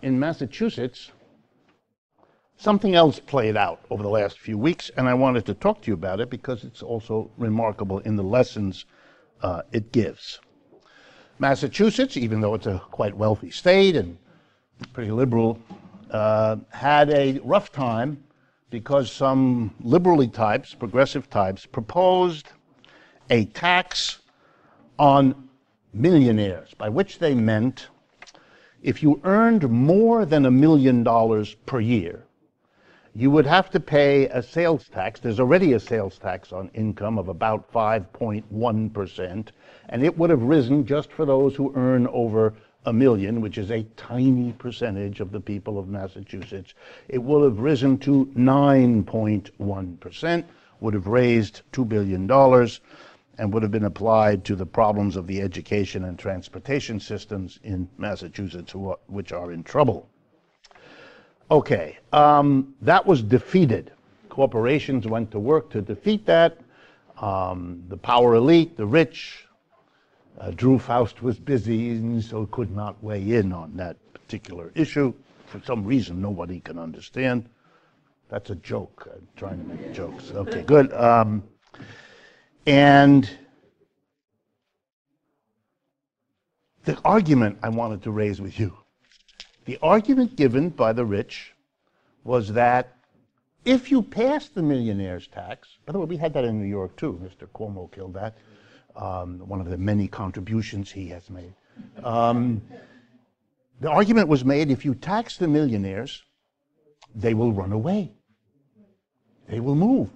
in Massachusetts, something else played out over the last few weeks, and I wanted to talk to you about it because it's also remarkable in the lessons it gives. Massachusetts, even though it's a quite wealthy state and pretty liberal, had a rough time because some liberally types, progressive types, proposed a tax on millionaires, by which they meant if you earned more than $1 million per year, you would have to pay a sales tax. There's already a sales tax on income of about 5.1%, and it would have risen just for those who earn over $1 million, which is a tiny percentage of the people of Massachusetts. It will have risen to 9.1%, would have raised $2 billion, and would have been applied to the problems of the education and transportation systems in Massachusetts, which are in trouble. Okay, that was defeated. Corporations went to work to defeat that. The power elite, the rich, Drew Faust was busy and so could not weigh in on that particular issue. For some reason nobody can understand. That's a joke. I'm trying to make jokes. Okay, good. And the argument I wanted to raise with you, the argument given by the rich was that if you pass the millionaire's tax, by the way, we had that in New York too, Mr. Cuomo killed that, one of the many contributions he has made. The argument was made, if you tax the millionaires, they will run away. They will move.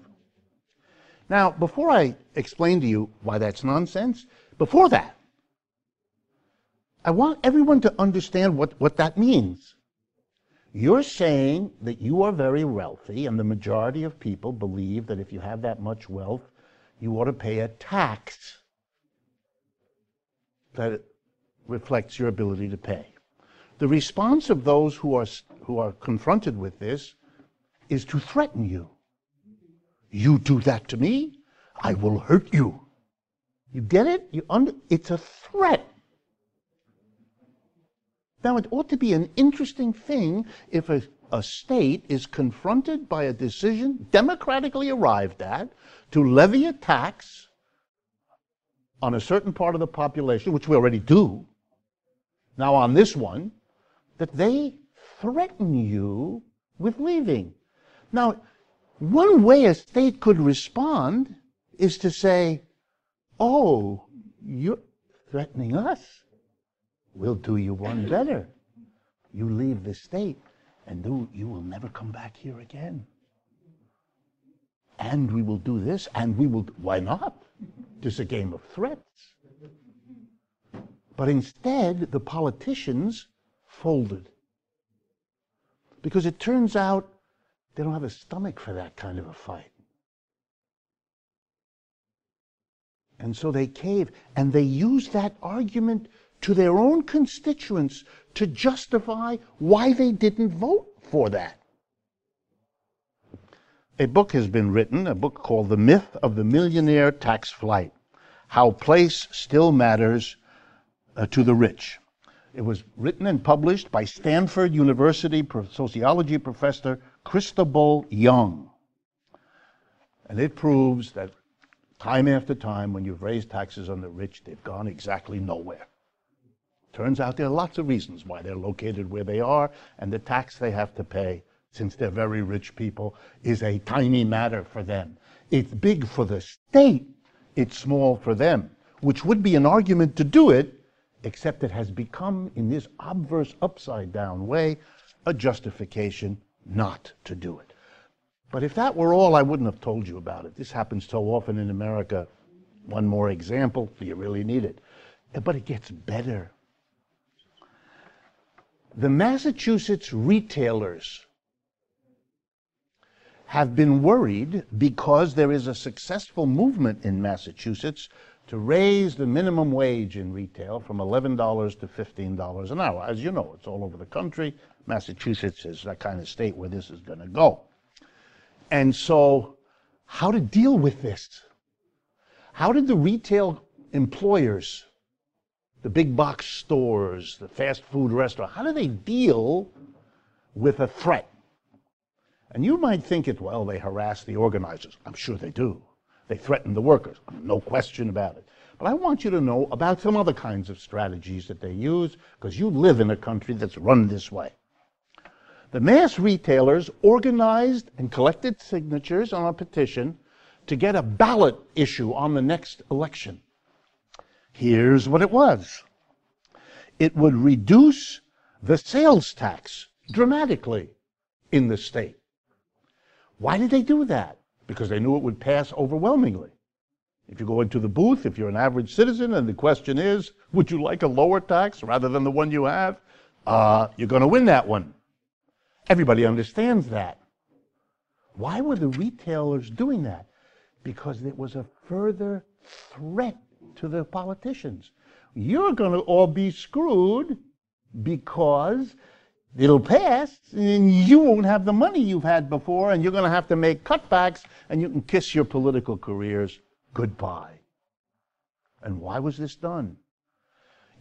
Now, before I explain to you why that's nonsense, before that, I want everyone to understand what that means. You're saying that you are very wealthy, and the majority of people believe that if you have that much wealth, you ought to pay a tax that reflects your ability to pay. The response of those who are confronted with this is to threaten you. You do that to me, I will hurt you. You get it? It's a threat. Now, it ought to be an interesting thing if a state is confronted by a decision democratically arrived at to levy a tax on a certain part of the population, which we already do, now on this one, that they threaten you with leaving. Now, one way a state could respond is to say, oh, you're threatening us. We'll do you one better. You leave the state, and you will never come back here again. And we will do this, and we will, why not? Just a game of threats. But instead, the politicians folded. Because it turns out they don't have a stomach for that kind of a fight. And so they cave, and they use that argument to their own constituents to justify why they didn't vote for that. A book has been written, a book called The Myth of the Millionaire Tax Flight, How Place Still Matters to the Rich. It was written and published by Stanford University sociology professor Christabel Young. And it proves that time after time, when you've raised taxes on the rich, they've gone exactly nowhere. Turns out there are lots of reasons why they're located where they are, and the tax they have to pay, since they're very rich people, is a tiny matter for them. It's big for the state, it's small for them, which would be an argument to do it, except it has become, in this obverse, upside-down way, a justification not to do it. But if that were all, I wouldn't have told you about it. This happens so often in America. One more example, do you really need it? But it gets better. The Massachusetts retailers have been worried because there is a successful movement in Massachusetts to raise the minimum wage in retail from $11 to $15 an hour. As you know, it's all over the country. Massachusetts is that kind of state where this is going to go. And so, how to deal with this? How did the retail employers the big box stores, the fast food restaurant, how do they deal with a threat? And you might think well, they harass the organizers. I'm sure they do. They threaten the workers, no question about it. But I want you to know about some other kinds of strategies that they use, because you live in a country that's run this way. The mass retailers organized and collected signatures on a petition to get a ballot issue on the next election. Here's what it was. It would reduce the sales tax dramatically in the state. Why did they do that? Because they knew it would pass overwhelmingly. If you go into the booth, if you're an average citizen, and the question is, would you like a lower tax rather than the one you have? You're going to win that one. Everybody understands that. Why were the retailers doing that? Because it was a further threat to the politicians. You're going to all be screwed because it'll pass and you won't have the money you've had before, and you're going to have to make cutbacks, and you can kiss your political careers goodbye. And why was this done?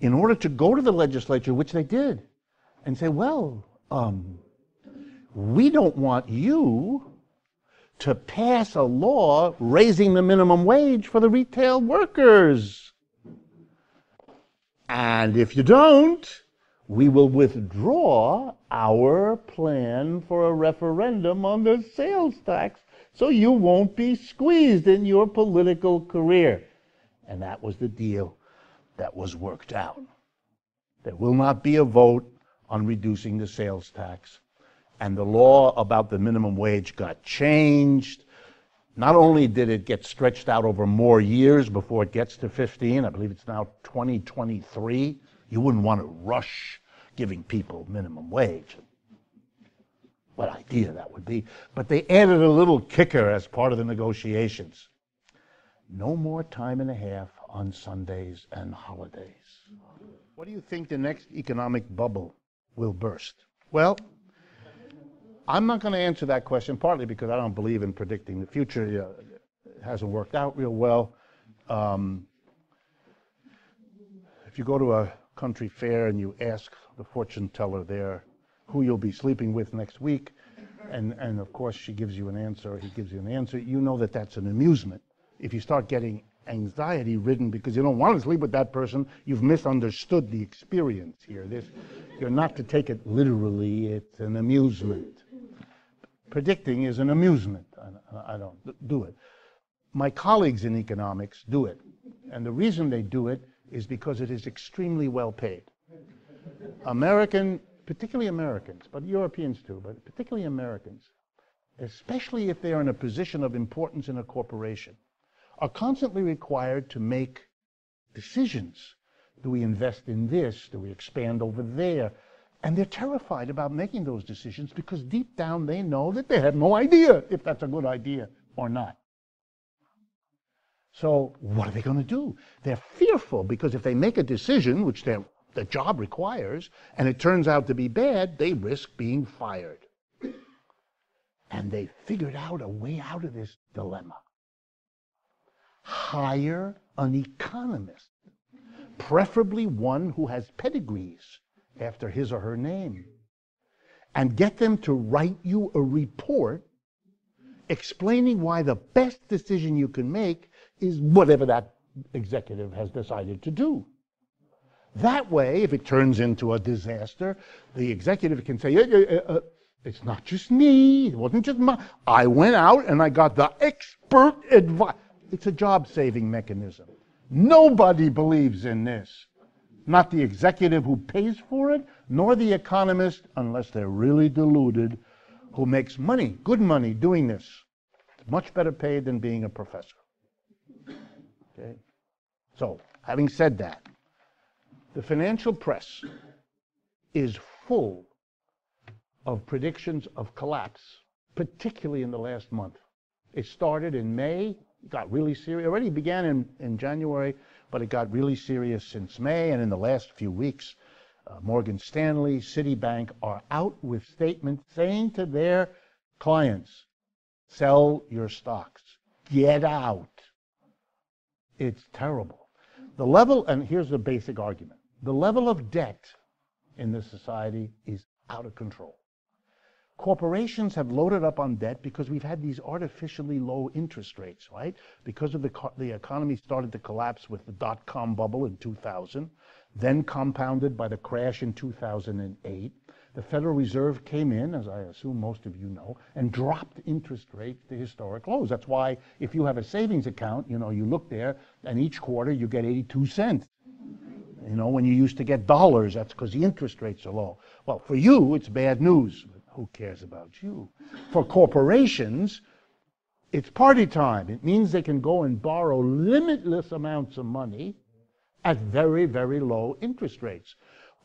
In order to go to the legislature, which they did, and say, well, we don't want you to pass a law raising the minimum wage for the retail workers. And if you don't, we will withdraw our plan for a referendum on the sales tax, so you won't be squeezed in your political career. And that was the deal that was worked out. There will not be a vote on reducing the sales tax. And the law about the minimum wage got changed. Not only did it get stretched out over more years before it gets to 15, I believe it's now 2023. You wouldn't want to rush giving people minimum wage. What idea that would be. But they added a little kicker as part of the negotiations. No more time and a half on Sundays and holidays. What do you think the next economic bubble will burst? Well, I'm not going to answer that question, partly because I don't believe in predicting the future. It hasn't worked out real well. If you go to a country fair and you ask the fortune teller there who you'll be sleeping with next week, and of course she gives you an answer, or he gives you an answer, you know that that's an amusement. If you start getting anxiety-ridden because you don't want to sleep with that person, you've misunderstood the experience here. You're not to take it literally, it's an amusement. Predicting is an amusement. I don't do it. My colleagues in economics do it. And the reason they do it is because it is extremely well paid. Particularly Americans, but Europeans too, but particularly Americans, especially if they are in a position of importance in a corporation, are constantly required to make decisions. Do we invest in this? Do we expand over there? And they're terrified about making those decisions because deep down they know that they have no idea if that's a good idea or not. So what are they going to do? They're fearful because if they make a decision, which the job requires, and it turns out to be bad, they risk being fired. And they figured out a way out of this dilemma. Hire an economist, preferably one who has pedigrees after his or her name, and get them to write you a report explaining why the best decision you can make is whatever that executive has decided to do. That way, if it turns into a disaster, the executive can say, it's not just me, it wasn't just I went out and I got the expert advice. It's a job-saving mechanism. Nobody believes in this. Not the executive who pays for it, nor the economist, unless they're really deluded, who makes money, good money, doing this. It's much better paid than being a professor. Okay? So, having said that, the financial press is full of predictions of collapse, particularly in the last month. It started in May, got really serious. It already began in January, but it got really serious since May, and in the last few weeks, Morgan Stanley, Citibank are out with statements saying to their clients, sell your stocks, get out. It's terrible. The level, and here's the basic argument, the level of debt in this society is out of control. Corporations have loaded up on debt because we've had these artificially low interest rates, right? Because of the economy started to collapse with the dot-com bubble in 2000, then compounded by the crash in 2008. The Federal Reserve came in, as I assume most of you know, and dropped interest rates to historic lows. That's why if you have a savings account, you look there, and each quarter you get 82 cents. When you used to get dollars, that's because the interest rates are low. Well, for you, it's bad news. Who cares about you? For corporations, it's party time. It means they can go and borrow limitless amounts of money at very, very low interest rates.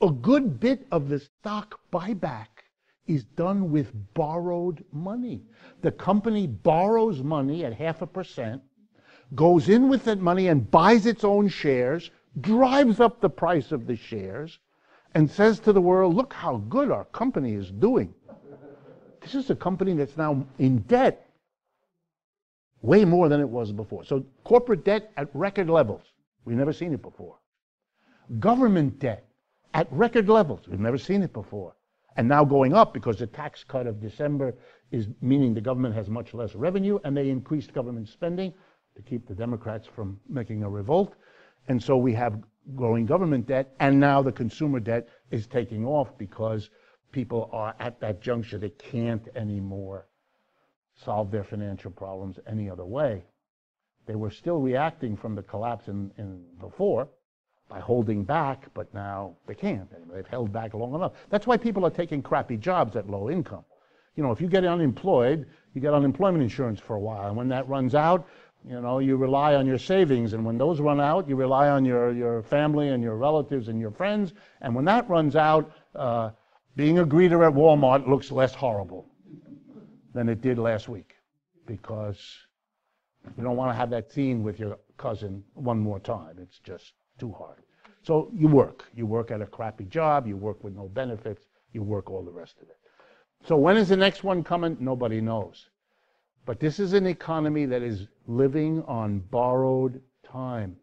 A good bit of the stock buyback is done with borrowed money. The company borrows money at 0.5%, goes in with that money and buys its own shares, drives up the price of the shares, and says to the world, look how good our company is doing. This is a company that's now in debt way more than it was before. So corporate debt at record levels. We've never seen it before. Government debt at record levels. We've never seen it before. And now going up because the tax cut of December is meaning the government has much less revenue, and they increased government spending to keep the Democrats from making a revolt. And so we have growing government debt, and now the consumer debt is taking off because people are at that juncture. They can't anymore solve their financial problems any other way. They were still reacting from the collapse in before by holding back, but now they can't anymore. They've held back long enough. That's why people are taking crappy jobs at low income. If you get unemployed, you get unemployment insurance for a while, and when that runs out, you rely on your savings, and when those run out, you rely on your family and your relatives and your friends, and when that runs out, being a greeter at Walmart looks less horrible than it did last week, because you don't want to have that scene with your cousin one more time. It's just too hard. So you work at a crappy job, you work with no benefits, you work all the rest of it. So when is the next one coming? Nobody knows. But this is an economy that is living on borrowed time.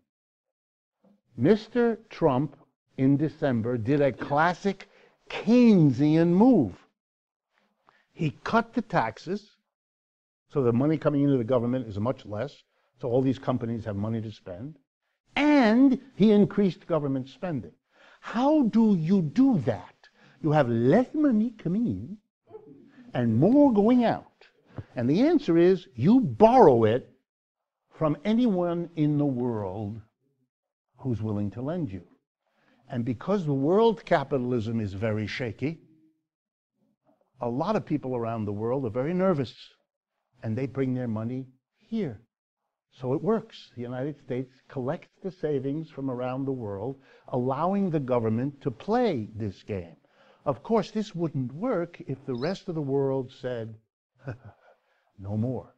Mr. Trump in December did a classic Keynesian move. He cut the taxes, so the money coming into the government is much less, so all these companies have money to spend, and he increased government spending. How do you do that? You have less money coming in and more going out. And the answer is you borrow it from anyone in the world who's willing to lend you. And because the world capitalism is very shaky, a lot of people around the world are very nervous, and they bring their money here. So it works. The United States collects the savings from around the world, allowing the government to play this game. Of course, this wouldn't work if the rest of the world said, no more.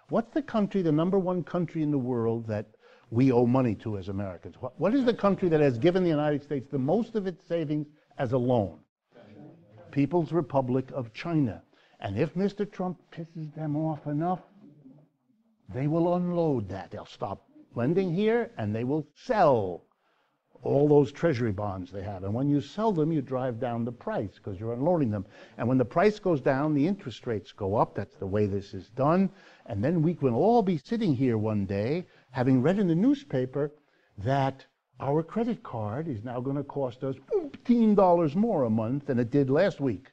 What's the country, the number one country in the world that we owe money to as Americans? What is the country that has given the United States the most of its savings as a loan? People's Republic of China. And if Mr. Trump pisses them off enough, they will unload that. They'll stop lending here, and they will sell all those treasury bonds they have. And when you sell them, you drive down the price because you're unloading them. And when the price goes down, the interest rates go up. That's the way this is done. And then we will all be sitting here one day having read in the newspaper that our credit card is now going to cost us $15 more a month than it did last week.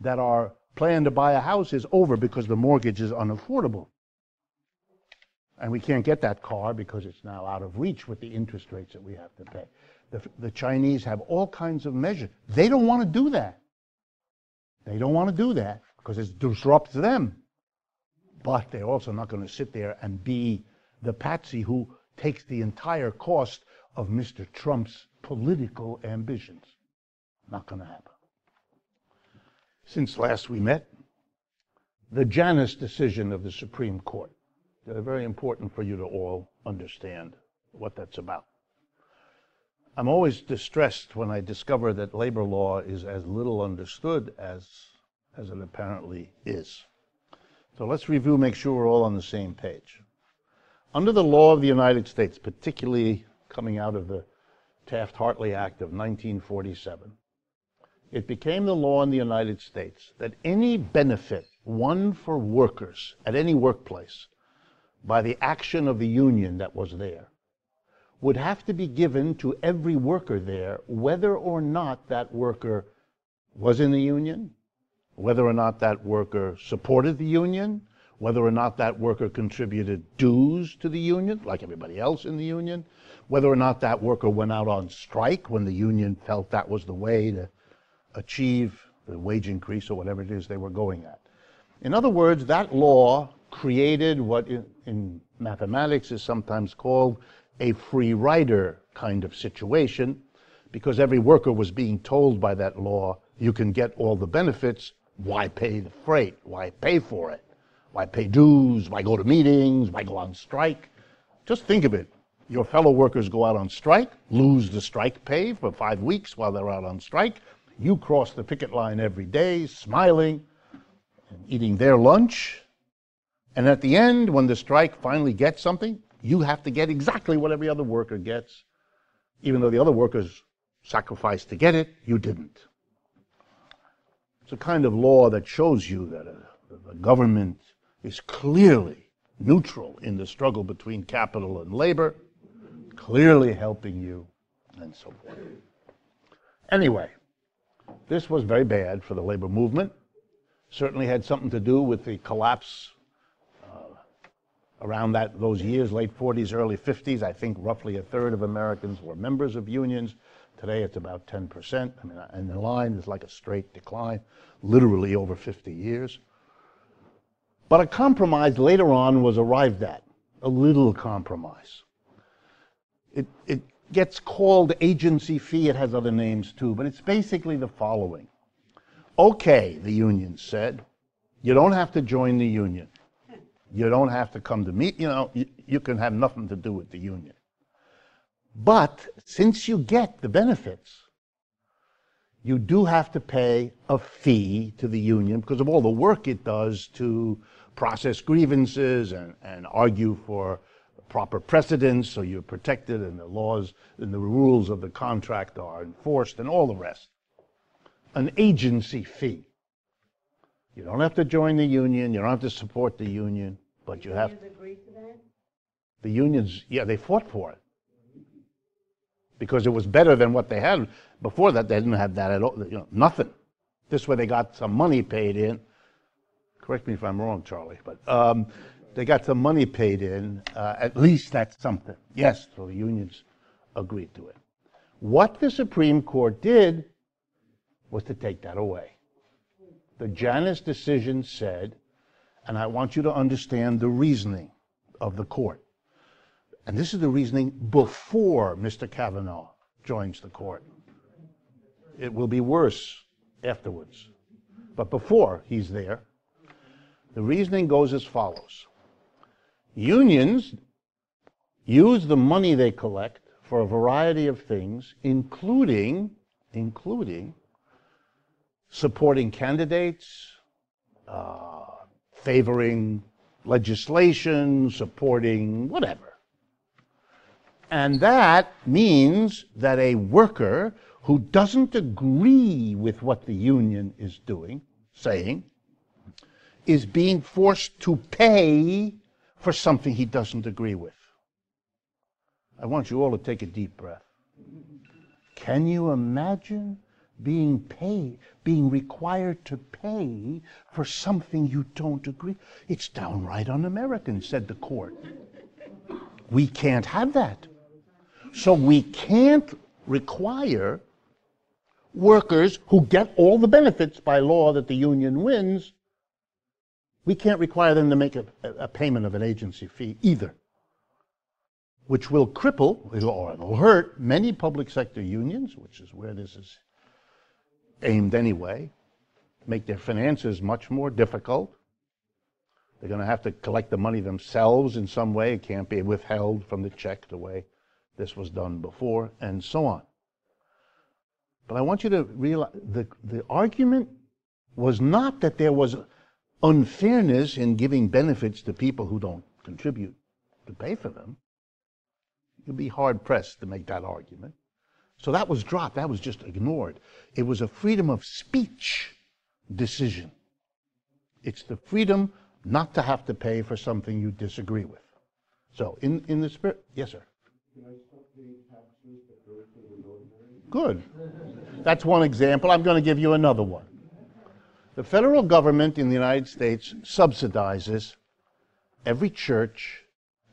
That our plan to buy a house is over because the mortgage is unaffordable. And we can't get that car because it's now out of reach with the interest rates that we have to pay. The Chinese have all kinds of measures. They don't want to do that. They don't want to do that because it disrupts them. But they're also not going to sit there and be the patsy who takes the entire cost of Mr. Trump's political ambitions. Not going to happen. Since last we met, the Janus decision of the Supreme Court. They're very important for you to all understand what that's about. I'm always distressed when I discover that labor law is as little understood as it apparently is. So let's review, make sure we're all on the same page. Under the law of the United States, particularly coming out of the Taft-Hartley Act of 1947, it became the law in the United States that any benefit won for workers at any workplace by the action of the union that was there would have to be given to every worker there, whether or not that worker was in the union, whether or not that worker supported the union, whether or not that worker contributed dues to the union, like everybody else in the union, whether or not that worker went out on strike when the union felt that was the way to achieve the wage increase or whatever it is they were going at. In other words, that law created what in mathematics is sometimes called a free rider kind of situation, because every worker was being told by that law, you can get all the benefits, why pay the freight? Why pay for it? Why pay dues? Why go to meetings? Why go on strike? Just think of it. Your fellow workers go out on strike, lose the strike pay for 5 weeks while they're out on strike. You cross the picket line every day, smiling, and eating their lunch. And at the end, when the strike finally gets something, you have to get exactly what every other worker gets. Even though the other workers sacrificed to get it, you didn't. It's a kind of law that shows you that the government is clearly neutral in the struggle between capital and labor, clearly helping you, and so forth. Anyway, this was very bad for the labor movement. Certainly had something to do with the collapse around those years, late 40s, early 50s. I think roughly a third of Americans were members of unions. Today it's about 10%. I mean, and the line is like a straight decline, literally over 50 years. But a compromise later on was arrived at, a little compromise. It gets called agency fee. It has other names too, but it's basically the following. Okay, the union said, you don't have to join the union. You don't have to come to meet, you can have nothing to do with the union. But since you get the benefits, you do have to pay a fee to the union because of all the work it does to process grievances and argue for proper precedence so you're protected and the laws and the rules of the contract are enforced and all the rest. An agency fee. You don't have to join the union, you don't have to support the union, but you have to. The unions agreed to that? The unions, yeah, they fought for it. Because it was better than what they had. Before that, they didn't have that at all, nothing. This way they got some money paid in. Correct me if I'm wrong, Charlie, but they got some money paid in. At least that's something. Yes, so the unions agreed to it. What the Supreme Court did was to take that away. The Janus decision said, and I want you to understand the reasoning of the court. And this is the reasoning before Mr. Kavanaugh joins the court. It will be worse afterwards. But before he's there, the reasoning goes as follows. Unions use the money they collect for a variety of things, including supporting candidates, favoring legislation, supporting whatever. And that means that a worker who doesn't agree with what the union is saying, is being forced to pay for something he doesn't agree with. I want you all to take a deep breath. Can you imagine being required to pay for something you don't agree? It's downright un-American, said the court. We can't have that. So we can't require workers who get all the benefits by law that the union wins, we can't require them to make a payment of an agency fee either, which will cripple, or it'll hurt, many public sector unions, which is where this is aimed anyway, make their finances much more difficult. They're going to have to collect the money themselves in some way. It can't be withheld from the check the way this was done before, and so on. But I want you to realize the argument was not that there was unfairness in giving benefits to people who don't contribute to pay for them. You'll be hard-pressed to make that argument. So that was dropped. That was just ignored. It was a freedom of speech decision. It's the freedom not to have to pay for something you disagree with. So in the spirit, yes, sir. Can I stop paying taxes that go to the ordinary? Good. That's one example. I'm going to give you another one. The federal government in the United States subsidizes every church,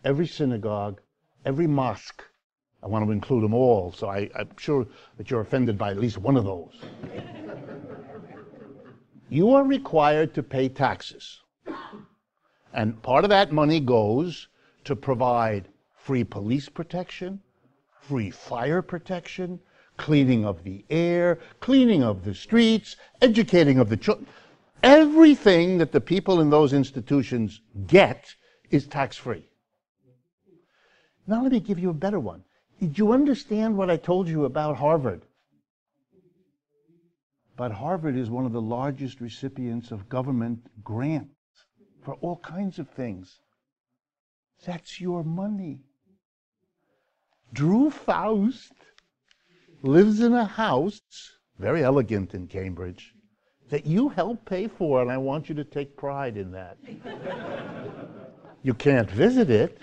every synagogue, every mosque. I want to include them all, so I'm sure that you're offended by at least one of those. You are required to pay taxes. And part of that money goes to provide free police protection, free fire protection, cleaning of the air, cleaning of the streets, educating of the children. Everything that the people in those institutions get is tax-free. Now let me give you a better one. Did you understand what I told you about Harvard? But Harvard is one of the largest recipients of government grants for all kinds of things. That's your money. Drew Faust lives in a house, very elegant in Cambridge, that you help pay for, and I want you to take pride in that. You can't visit it,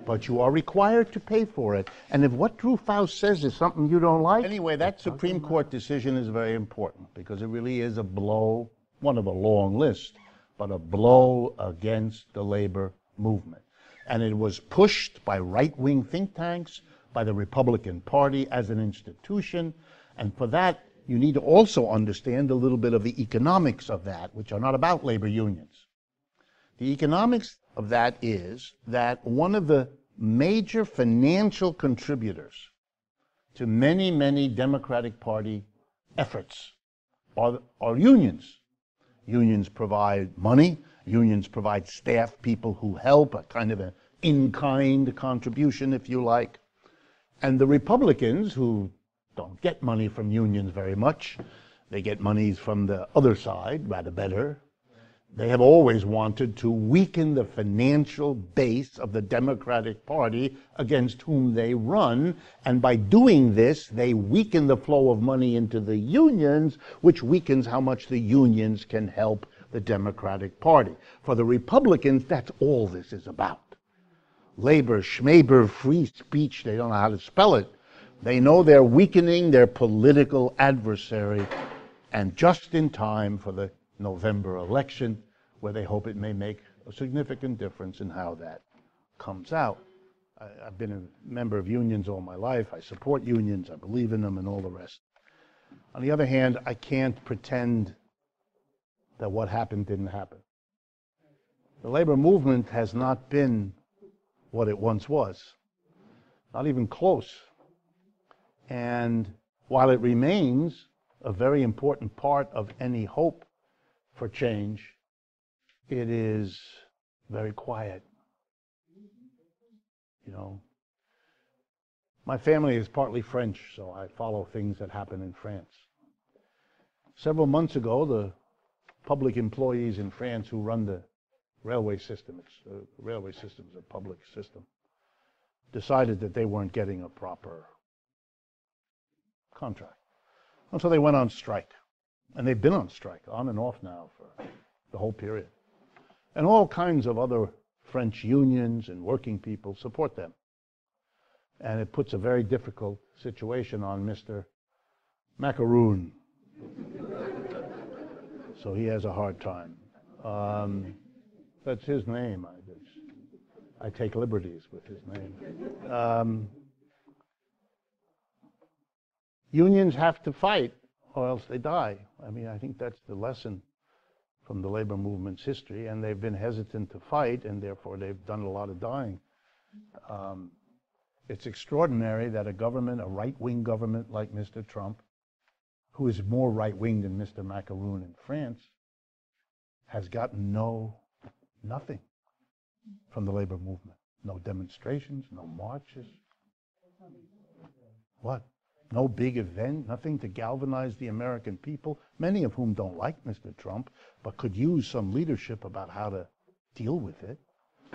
but you are required to pay for it. And if what Drew Faust says is something you don't like, anyway, that Supreme Court decision is very important because it really is a blow, one of a long list, but a blow against the labor movement. And it was pushed by right-wing think tanks, by the Republican Party as an institution, and for that, you need to also understand a little bit of the economics of that, which are not about labor unions. The economics of that is that one of the major financial contributors to many, many Democratic Party efforts are unions. Unions provide money, unions provide staff, people who help, a kind of an in-kind contribution, if you like. And the Republicans, who don't get money from unions very much, they get monies from the other side, rather better. They have always wanted to weaken the financial base of the Democratic Party against whom they run, and by doing this, they weaken the flow of money into the unions, which weakens how much the unions can help the Democratic Party. For the Republicans, that's all this is about. Labor, schmaber, free speech, they don't know how to spell it. They know they're weakening their political adversary, and just in time for the November election, where they hope it may make a significant difference in how that comes out. I've been a member of unions all my life. I support unions. I believe in them and all the rest. On the other hand, I can't pretend that what happened didn't happen. The labor movement has not been what it once was, not even close. And while it remains a very important part of any hope for change, it is very quiet. You know, my family is partly French, so I follow things that happen in France. Several months ago, the public employees in France who run the railway system, the railway system is a public system, decided that they weren't getting a proper contract. And so they went on strike. And they've been on strike, on and off now for the whole period. And all kinds of other French unions and working people support them. And it puts a very difficult situation on Mr. Macaroon. So he has a hard time. That's his name. I take liberties with his name. Unions have to fight or else they die. I mean, I think that's the lesson from the labor movement's history, and they've been hesitant to fight, and therefore they've done a lot of dying. It's extraordinary that a government, a right-wing government like Mr. Trump, who is more right-wing than Mr. Macaroon in France, has gotten nothing from the labor movement. No demonstrations, no marches. What? No big event, nothing to galvanize the American people, many of whom don't like Mr. Trump, but could use some leadership about how to deal with it.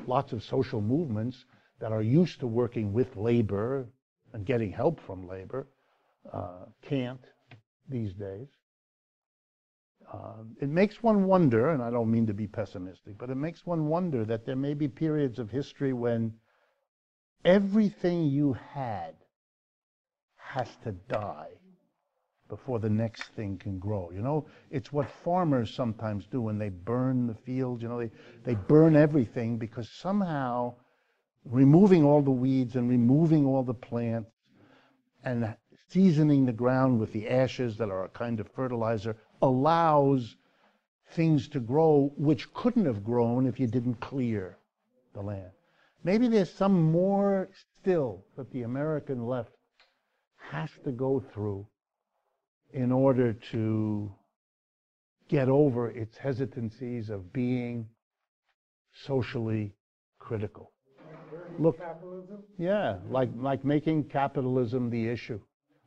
Lots of social movements that are used to working with labor and getting help from labor can't these days. It makes one wonder, and I don't mean to be pessimistic, but it makes one wonder that there may be periods of history when everything you had has to die before the next thing can grow. You know, it's what farmers sometimes do when they burn the fields. You know, they burn everything because somehow removing all the weeds and removing all the plants and seasoning the ground with the ashes that are a kind of fertilizer allows things to grow which couldn't have grown if you didn't clear the land. Maybe there's some more still that the American left has to go through in order to get over its hesitancies of being socially critical. Look, Capitalism? yeah, like making capitalism the issue,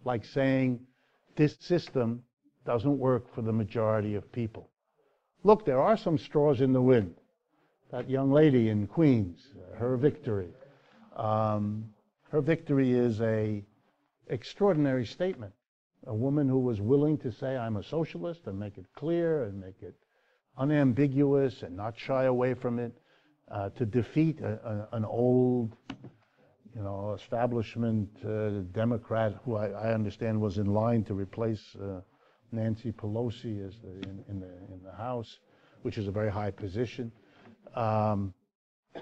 like saying this system doesn't work for the majority of people. Look, there are some straws in the wind. That young lady in Queens, her victory. Her victory is an extraordinary statement. A woman who was willing to say, I'm a socialist, and make it clear and make it unambiguous and not shy away from it, to defeat an old, establishment Democrat who I understand was in line to replace Nancy Pelosi as in the House, which is a very high position.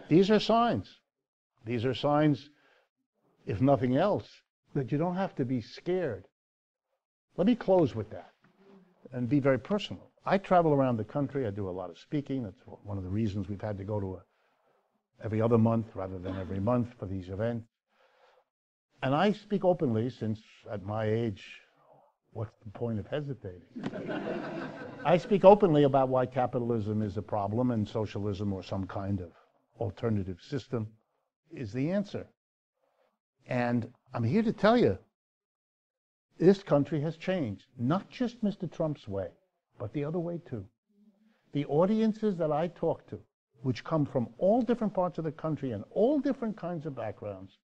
These are signs. These are signs, if nothing else, that you don't have to be scared. Let me close with that and be very personal. I travel around the country. I do a lot of speaking. That's one of the reasons we've had to go to every other month rather than every month for these events. And I speak openly, since at my age, what's the point of hesitating? I speak openly about why capitalism is a problem and socialism or some kind of alternative system is the answer. And I'm here to tell you, this country has changed, not just Mr. Trump's way, but the other way too. The audiences that I talk to, which come from all different parts of the country and all different kinds of backgrounds,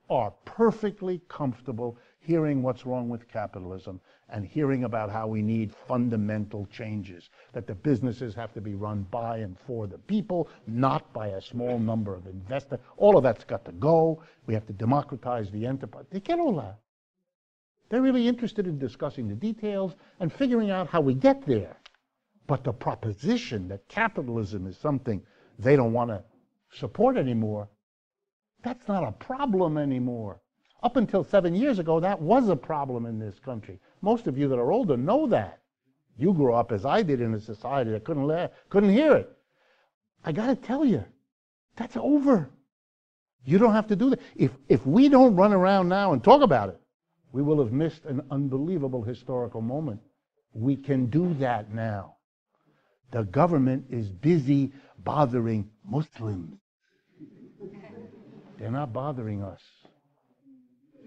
are perfectly comfortable hearing what's wrong with capitalism and hearing about how we need fundamental changes, that the businesses have to be run by and for the people, not by a small number of investors. All of that's got to go. We have to democratize the enterprise. They get all that. They're really interested in discussing the details and figuring out how we get there. But the proposition that capitalism is something they don't want to support anymore, that's not a problem anymore. Up until 7 years ago, that was a problem in this country. Most of you that are older know that. You grew up as I did in a society that couldn't hear it. I got to tell you, that's over. You don't have to do that. If we don't run around now and talk about it, we will have missed an unbelievable historical moment. We can do that now. The government is busy bothering Muslims. They're not bothering us.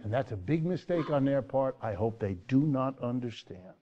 And that's a big mistake on their part. I hope they do not understand.